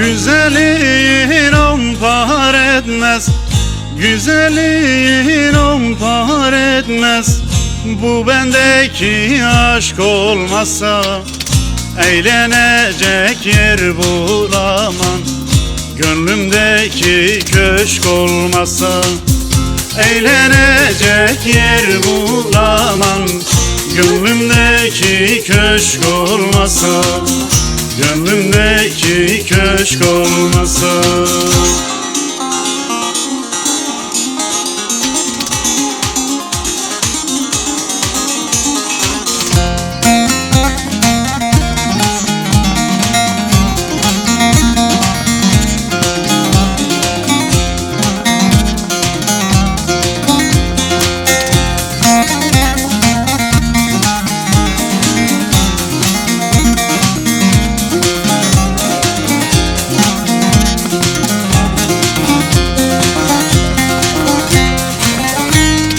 Güzelliğin on par etmez, güzelliğin on par etmez. Bu bendeki aşk olmazsa eğlenecek yer bulamam. Gönlümdeki köşk olmazsa eğlenecek yer bulamam. Gönlümdeki köşk olmazsa, gönlümdeki köşk olmazsa.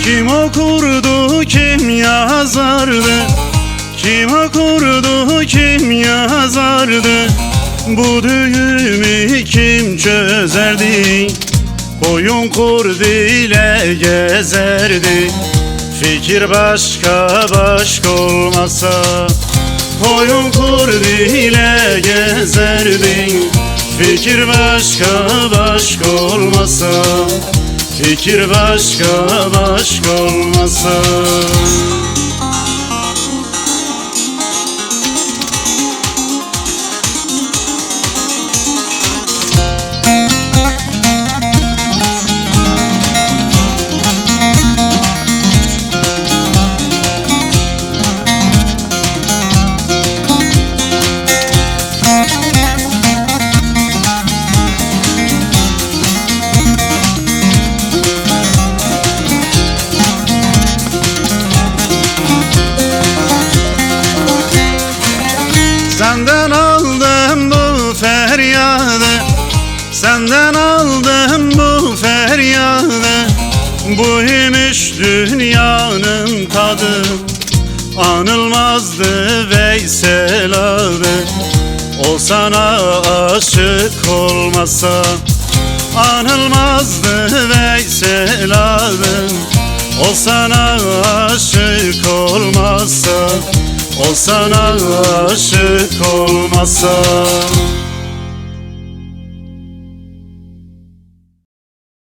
Kim okurdu, kim yazardı? Kim okurdu, kim yazardı? Bu düğümü kim çözerdi? Boyun kurdu ile gezerdi. Fikir başka başka olmasa, boyun kurdu ile gezerdi. Fikir başka başka olmasa, fikir başka başka olmasa. Senden aldım bu feryadı, senden aldım bu feryadı. Buymuş dünyanın tadı, anılmazdı Veysel adı. O sana aşık olmasa, anılmazdı Veysel adı. O sana aşık olmasa, o sana aşık olmasa.